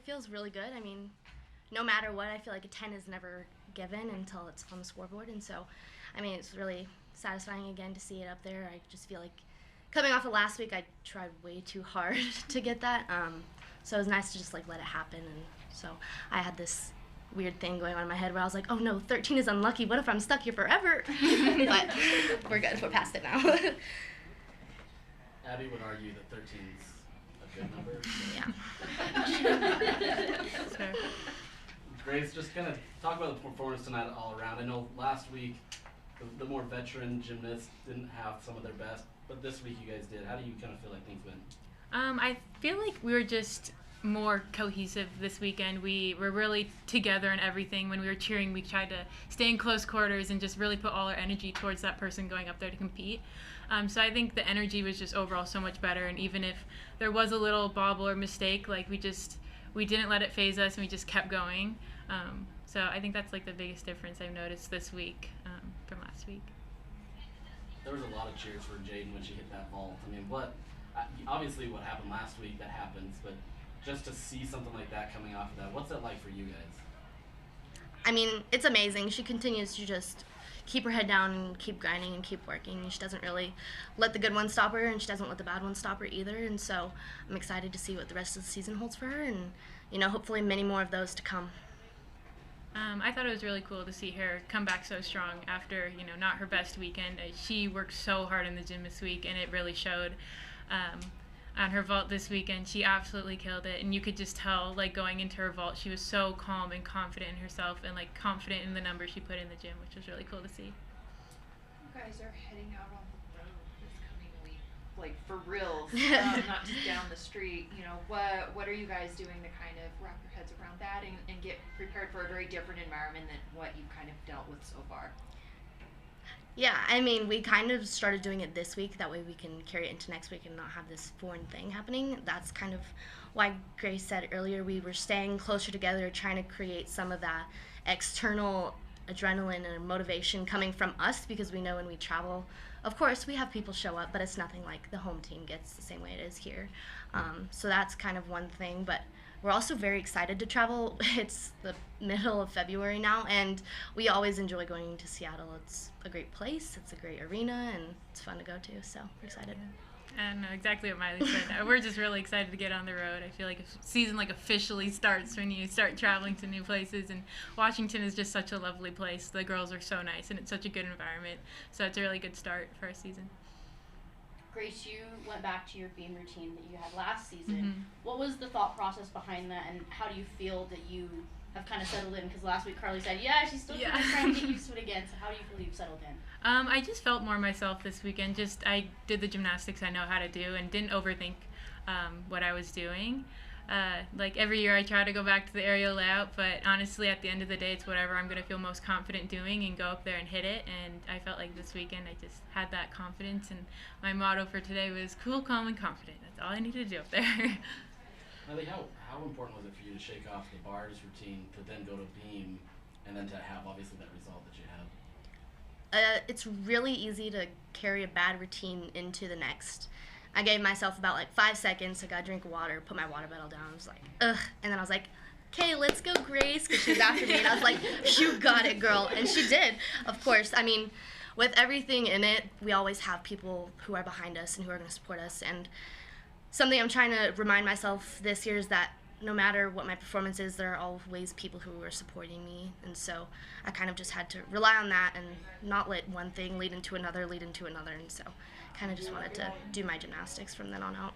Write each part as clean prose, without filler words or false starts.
feels really good. I mean, no matter what, I feel like a 10 is never given until it's on the scoreboard. And so, I mean, it's really satisfying again to see it up there. I just feel like coming off of last week, I tried way too hard to get that. So it was nice to just like let it happen. And so I had this weird thing going on in my head where I was like, oh no, 13 is unlucky. What if I'm stuck here forever? But we're good. We're past it now. Abby would argue that 13 is a good number. Yeah. Sure. Grace, just kind of talk about the performance tonight all around. I know last week the more veteran gymnasts didn't have some of their best, but this week you guys did. How do you kind of feel like things went? I feel like we were just more cohesive this weekend. We were really together in everything. When we were cheering, we tried to stay in close quarters and just really put all our energy towards that person going up there to compete. So I think the energy was just overall so much better, and even if there was a little bobble or mistake, like we didn't let it faze us, and we just kept going. So I think that's like the biggest difference I've noticed this week from last week. There was a lot of cheers for Jaden when she hit that vault. I mean, obviously what happened last week, that happens, but just to see something like that coming off of that, what's that like for you guys? I mean, it's amazing. She continues to just keep her head down and keep grinding and keep working. She doesn't really let the good ones stop her, and she doesn't let the bad ones stop her either. And so I'm excited to see what the rest of the season holds for her, and hopefully many more of those to come. I thought it was really cool to see her come back so strong after, not her best weekend. She worked so hard in the gym this week, and it really showed. On her vault this weekend, she absolutely killed it, and you could just tell, like, going into her vault, she was so calm and confident in herself and, like, confident in the numbers she put in the gym, which was really cool to see. You guys are heading out on the road this coming week, like, for reals, not just down the street. What are you guys doing to kind of wrap your heads around that and get prepared for a very different environment than what you've kind of dealt with so far? Yeah, I mean, we kind of started doing it this week. That way we can carry it into next week and not have this foreign thing happening. That's kind of why Grace said earlier we were staying closer together, trying to create some of that external adrenaline and motivation coming from us, because we know when we travel, of course, we have people show up, but it's nothing like the home team gets the same way it is here. So that's kind of one thing, but we're also very excited to travel. It's the middle of February now, and we always enjoy going to Seattle. It's a great place, it's a great arena, and it's fun to go to, so we're excited. I know exactly what Miley said. We're just really excited to get on the road. I feel like the season officially starts when you start traveling to new places, and Washington is just such a lovely place. The girls are so nice, and it's such a good environment, so it's a really good start for our season. Grace, you went back to your beam routine that you had last season. Mm-hmm. What was the thought process behind that, and how do you feel that you have kind of settled in? Because last week Carly said, she's still trying to get used to it again. So how do you feel you've settled in? I just felt more myself this weekend. I did the gymnastics I know how to do and didn't overthink what I was doing. Like every year I try to go back to the aerial layout, but honestly at the end of the day it's whatever I'm going to feel most confident doing and go up there and hit it. And I felt like this weekend I just had that confidence, and my motto for today was cool, calm, and confident. That's all I needed to do up there. Miley, how important was it for you to shake off the bars routine to then go to beam and then to have obviously that result that you have? It's really easy to carry a bad routine into the next. I gave myself about 5 seconds. I got a drink of water, put my water bottle down. I was like, ugh. And then I was like, okay, let's go, Grace, because she was after me. And I was like, you got it, girl. And she did, of course. I mean, with everything in it, we always have people who are behind us and who are going to support us. And something I'm trying to remind myself this year is that no matter what my performance is, there are always people who are supporting me. And so I kind of just had to rely on that and not let one thing lead into another. And so kind of just wanted to do my gymnastics from then on out.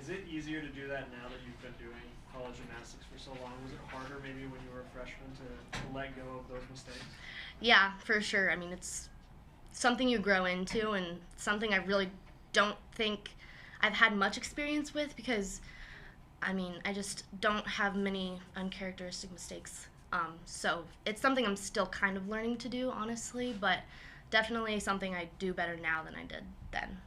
Is it easier to do that now that you've been doing college gymnastics for so long? Was it harder maybe when you were a freshman to let go of those mistakes? Yeah, for sure. I mean, it's something you grow into, and something I really don't think I've had much experience with, because I mean, I just don't have many uncharacteristic mistakes. So it's something I'm still kind of learning to do, honestly, but definitely something I do better now than I did then.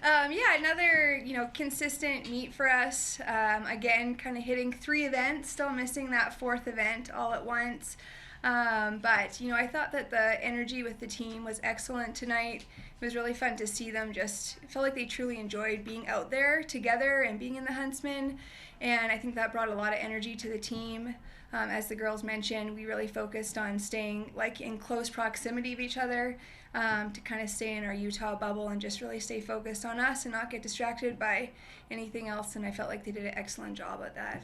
Another, consistent meet for us. Again, kind of hitting 3 events, still missing that 4th event all at once. But I thought that the energy with the team was excellent tonight. It was really fun to see them it felt like they truly enjoyed being out there together and being in the Huntsman. and I think that brought a lot of energy to the team. As the girls mentioned, we really focused on staying like in close proximity of each other, to kind of stay in our Utah bubble and just really stay focused on us and not get distracted by anything else, and I felt like they did an excellent job at that.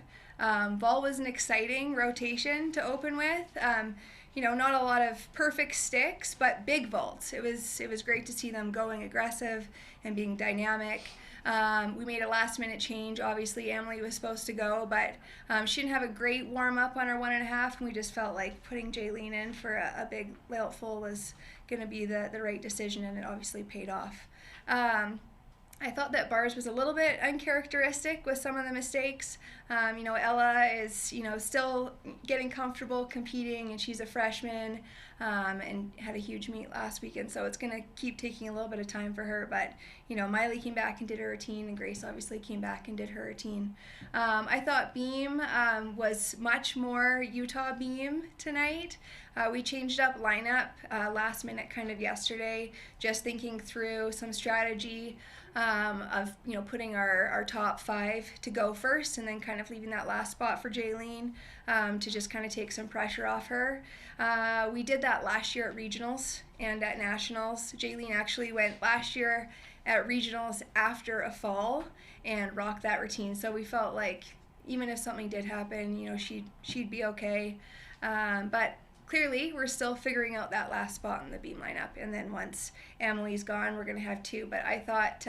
Vol was an exciting rotation to open with. Not a lot of perfect sticks, but big vaults. It was great to see them going aggressive and being dynamic. We made a last-minute change. Obviously, Emily was supposed to go, but she didn't have a great warm-up on her 1.5, and we just felt like putting Jaylene in for a big vaultful was going to be the right decision, and it obviously paid off. I thought that bars was a little bit uncharacteristic with some of the mistakes. Ella is, still getting comfortable competing, and she's a freshman, and had a huge meet last weekend, so it's going to keep taking a little bit of time for her. But, Maile came back and did her routine, and Grace obviously came back and did her routine. I thought beam was much more Utah beam tonight. We changed up lineup last minute kind of yesterday, just thinking through some strategy of putting our top 5 to go first, and then kind of leaving that last spot for Jaylene to just kind of take some pressure off her. We did that last year at regionals and at nationals. Jaylene actually went last year at regionals after a fall and rocked that routine, so we felt like even if something did happen, she'd be okay. But clearly, we're still figuring out that last spot in the beam lineup, and then once Emily's gone, we're going to have 2. But I thought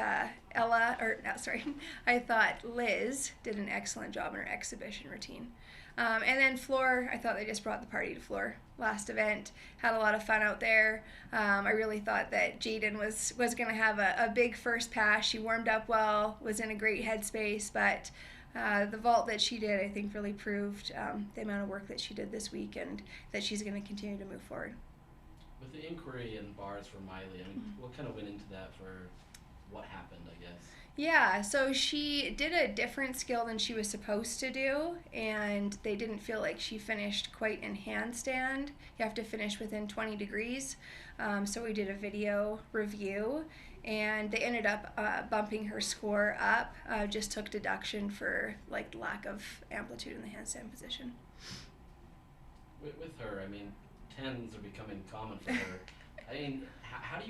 I thought Liz did an excellent job in her exhibition routine. And then floor, I thought they just brought the party to floor. Last event, had a lot of fun out there. I really thought that Jaden was going to have a big first pass. She warmed up well, was in a great headspace, but the vault that she did, I think, really proved the amount of work that she did this week, and that she's going to continue to move forward. With the inquiry and bars for Maile, what kind of went into that for what happened, I guess? Yeah, so she did a different skill than she was supposed to do, and they didn't feel like she finished quite in handstand. You have to finish within 20 degrees. So we did a video review, and they ended up bumping her score up, just took deduction for like lack of amplitude in the handstand position. With her, 10s are becoming common for her. How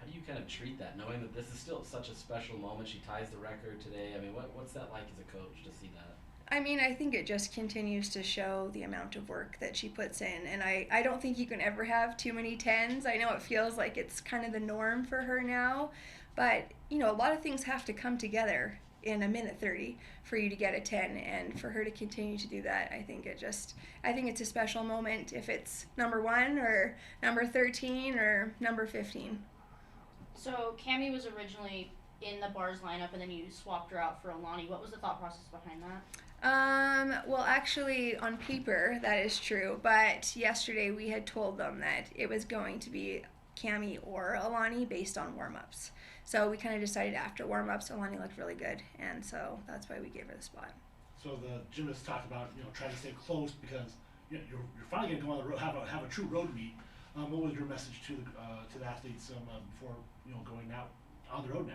do you kind of treat that, knowing that this is still such a special moment? She ties the record today. What's that like as a coach to see that? I think it just continues to show the amount of work that she puts in, and I don't think you can ever have too many 10s. I know it feels like it's kind of the norm for her now, but a lot of things have to come together in a minute 30 for you to get a 10, and for her to continue to do that, I think it's a special moment if it's number 1 or number 13 or number 15. So Cammie was originally in the bars lineup, and then you swapped her out for Alani. What was the thought process behind that? Well, actually, on paper, that is true, but yesterday we had told them that it was going to be Cammie or Alani based on warm-ups. So we kind of decided after warm-ups, Alani looked really good, and so that's why we gave her the spot. So the gymnasts talked about, trying to stay close because you're finally going to go on the road, have a true road meet. What was your message to the athletes before going out on the road now?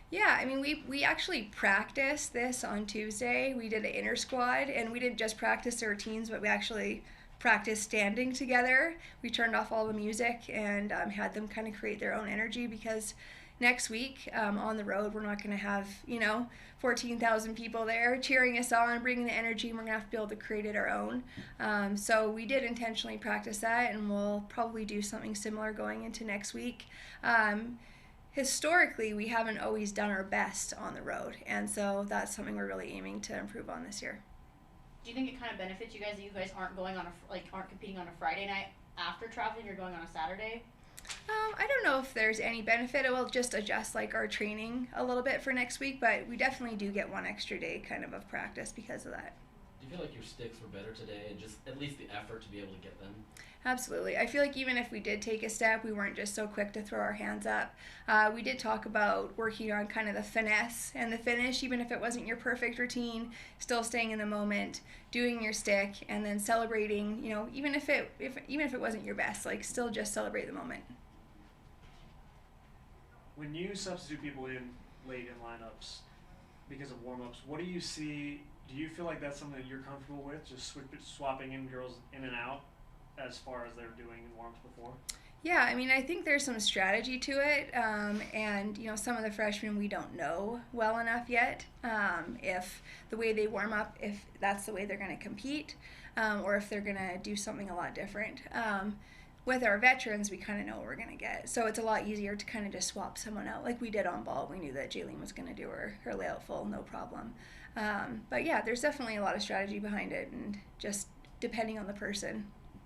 Yeah, we actually practiced this on Tuesday. We did an inner squad, and we didn't just practice the routines, but we actually practiced standing together. We turned off all the music and had them kind of create their own energy, because next week on the road, we're not going to have 14,000 people there cheering us on, bringing the energy, and we're going to have to be able to create it our own. So we did intentionally practice that, and we'll probably do something similar going into next week. Historically, we haven't always done our best on the road, and so that's something we're really aiming to improve on this year. Do you think it kind of benefits you guys that you guys aren't going on aren't competing on a Friday night after traveling? You're going on a Saturday? I don't know if there's any benefit. It will just adjust our training a little bit for next week, but we definitely do get one extra day kind of practice because of that. Do you feel like your sticks were better today, and just at least the effort to be able to get them? Absolutely. I feel like even if we did take a step, we weren't just so quick to throw our hands up. We did talk about working on kind of the finesse and the finish, even if it wasn't your perfect routine, still staying in the moment, doing your stick, and then celebrating, even if it wasn't your best, still just celebrate the moment. When you substitute people in late in lineups because of warm-ups, what do you see Do you feel like that's something that you're comfortable with, just swapping in girls in and out as far as they're doing in warm-ups before? Yeah, I mean, I think there's some strategy to it, and some of the freshmen we don't know well enough yet if the way they warm up, if that's the way they're going to compete, or if they're going to do something a lot different. With our veterans, we kind of know what we're going to get, so it's a lot easier to kind of just swap someone out, like we did on ball. We knew that Jaylene was going to do her layout full, no problem. But yeah, there's definitely a lot of strategy behind it, and just depending on the person.